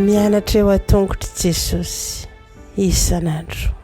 mianatra eo atongotry Jesosy isan'andro.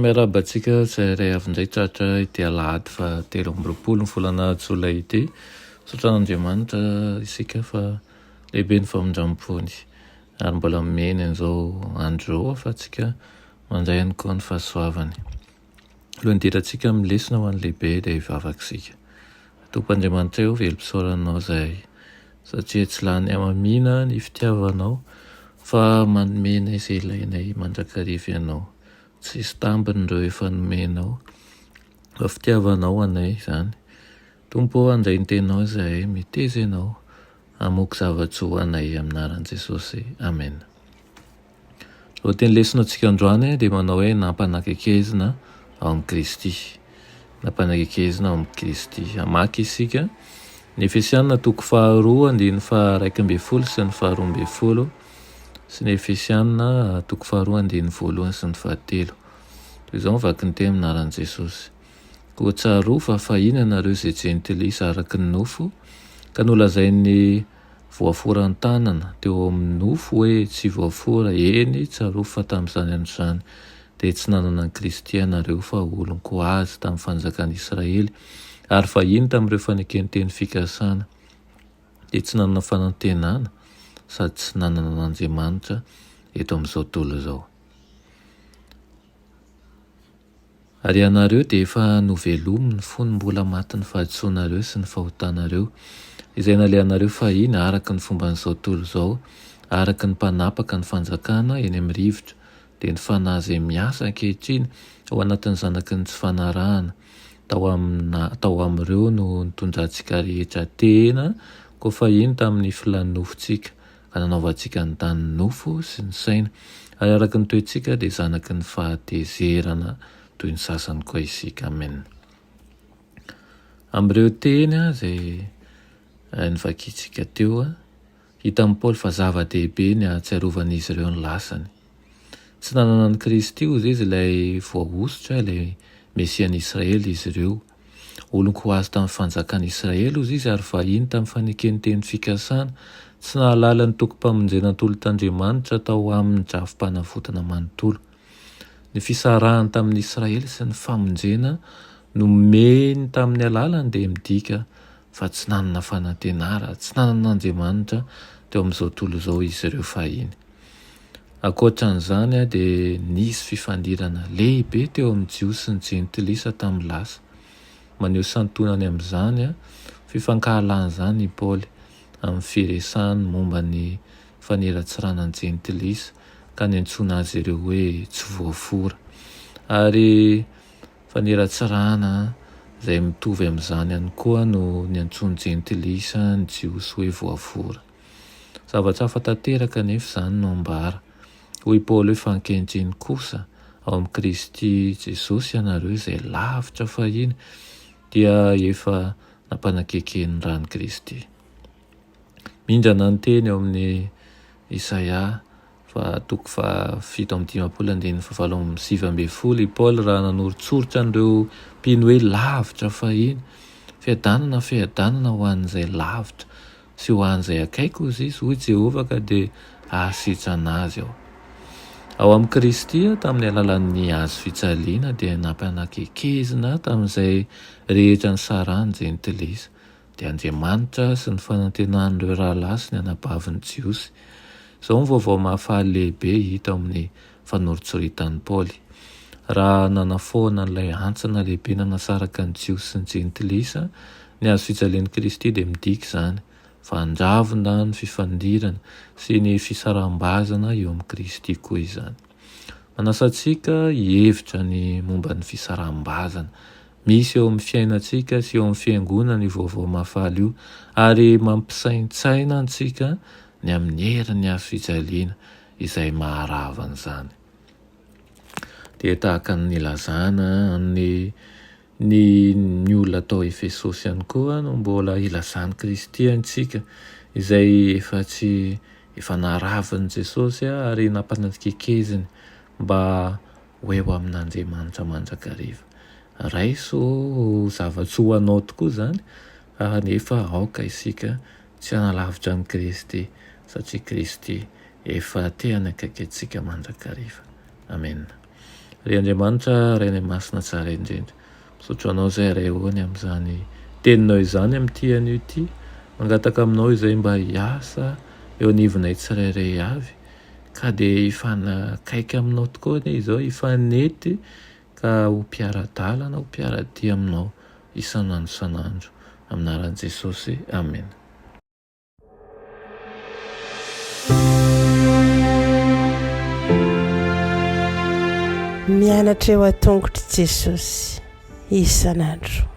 Miarabantsika izay iray avindray tratra ity alahady fa 13 ny volana jolay ity. Sotran'Andriamanitra isika fa lehibe ny famindram-pony ary mbola miheny an'izao andro fa tsika mandray ihany koa ny fahasoavany. Alohan'ny hidirantsika amin'ny lesona ho an'ny lehibe dia hivavakisika. Tompon'Andriamanitra eo velom-pisaoranao izay satria tsy lany amamiana ny fitiavanao fa manomena izay ilainay mandrakariva ianao. Tsisy tambiny ireo efa nomenao fa fitiavanao anay izany. Tompo andray ny tenao izay miteza ianao hamoky zava-tsoa ho anay amin'ny anaran'i Jesosy. Amen. Lohateny lesona antsika androany dia manao hoe nampanakakezina ao amin'ny Kristy. Nampanakakezina ao amin'ny Kristy. Hamaky isika ny Efesianina 2:2-12 sy ny 12 sy ny Efesianina 2:2-1 sy ny 13. Toy izao mivaky ny teny anaran'i Jesosy. Koa tsaro fa fahina nareo izay jentilisa araky ny nofo, ka nolazainy voafora an-tanana teo amin'ny nofo hoe tsy voafora, eny tsaro fa tamin'izany androizany dia tsy nanana ny Kristy ianareo fa olon-ko azy tamin'ny fanjakan'i Israely, ary fahiny tamin'ireo fanekenteny fikasana dia tsy nanana fanantenana sady tsy nanana an'Andriamanitra eto amin'izao tontolo izao. Ary ianareo dia efa novelomy ny fonom-bola matin'ny fahadisoanareo sy ny fahotanareo izay nalehanareo fahiny araka ny fomban'izao tontolo izao, araka ny mpanapaka ny fanjakana eny amin'ny rivotra, dia ny fanahy izay miasa ankehitriny ao anatin'ny zanaky ny tsy fanarahana. Tao amin'ireo no nitondrantsika rehetra tena koa fahiny tamin'ny filan'ny nofontsika, ka nanaovantsika ny tany nofo sy ny saina, ary araka ny toetsika dia zanaky ny fahatezerana toy ny sasany koa isika. Amen. Amin'ireo teny izay nivakitsika teo, hita amin'ny Paoly fa zava-dehibe ny ahatsiarovan'izy ireo ny lasany. Tsy nanana ny Kristy izy ilay voahosotra, ilay Mesian'i Israely izy ireo. Olon-ko azy tamin'ny fanjakan'i Israely izy ary fahiny tamin'ny fanekenteny fikasana, tsy nahalala ny tokom-pamonjena tolo-tandriamanitra tao amin'ny drafim-panavotana manontolo. Ny fisarahany tamin'ny Israely sy ny famonjena no meny tamin'ny alalany dia midika fa tsy nanana fanantenara, tsy nanana Andriamanitra teo amin'izao tontolo izao izy ireo fahiny. Ankoatran'izany dia nisy fifandirana lehibe teo amin'ny Jios sy ny jentilisa tamin'ny lasa. Maneho santonany amin'izany fifankahalan'izany i Paoly amin'ny firesahany momba ny faneratsiranany jentilisa ka niantsoana azy ireo hoe tsy voafora, ary faneratsirana izay mitovy amin'izany ihany koa no niantsony jentilisa ny Jios hoe voafora. Zavatra hafa tanteraka nefa izany no ambara hoy Paoly hoe fa ankehitriny kosa ao amin'ny Kristy Jesosy ianareo izay lavitra fahiny dia efa nampanakekeny raha ny Kristy. Mindrana ny teny ao amin'ny Isaia fa 7:7-7 i Paoly raha nanoritsoritra an'ireo mpino hoe lavitra fahiny, fiadanana ho an'izay lavitra sy ho an'izay akaiky izy hoy Jehovah ka dia ahasitrana azy ao. ao amin'ny Kristy tamin'ny alalan'ny hazo fijaliana dia nampiana-kekezina tamin'izay rehetra ny sarany jentilisa dia Andriamanitra sy ny fanantenan'ireo rahalahy sy ny anabavin'ny Jiosy. Izao ny vaovao mahafaly lehibe hita amin'ny fanoritsoritany Paoly. Raha nanafoana n'ilay antsana lehibe nanasaraka ny Jiosy sy ny jentilisa, ny hazo fijalian'i Kristy dia midika izany fa andravona ny fifandirana sy ny fisaram-bazana eo amin'ny Kristy koa izany. Manasantsika hihevitra ny momba ny fisaram-bazana misy eo amin'ny fiainantsika sy eo amin'ny fiangonana io vaovao mahafaly io, ary mampisaintsaina antsika ny amin'ny herin'ny hazo fijaliana izay maharava an'izany. Dia tahaka ny ilazana ny olona atao Efesosy ihany koa no mbola ilazany Kristy antsika izay efa naharavin'i Jesosy ary nampanatikekeziny mba ho eo amin'Andriamanitra mandrakariva. Raiso zava-tsy ho anao tokoa izany nefa aoka isika tsy hanalavitra ny Kristy satria Kristy efa te hanakaiky antsika mandrakariva. Amen. Ry Andriamanitra, Ray ny masina tsara indrindra, misotro anao izay ray hoany amin'izany teninao izany amin'ity anio ity, mangataka aminao izay mba hiasa eo anivonay tsirairay avy, ka dia hifanakaiky aminao tokoa anie izao, hifanety ka ho mpiara-dalana, ho mpiara-dia aminao isan'andro isan'andro. Amin'anaran'i Jesosy. Amen. Mianatra eo an-tongotry Jesosy isan'andro.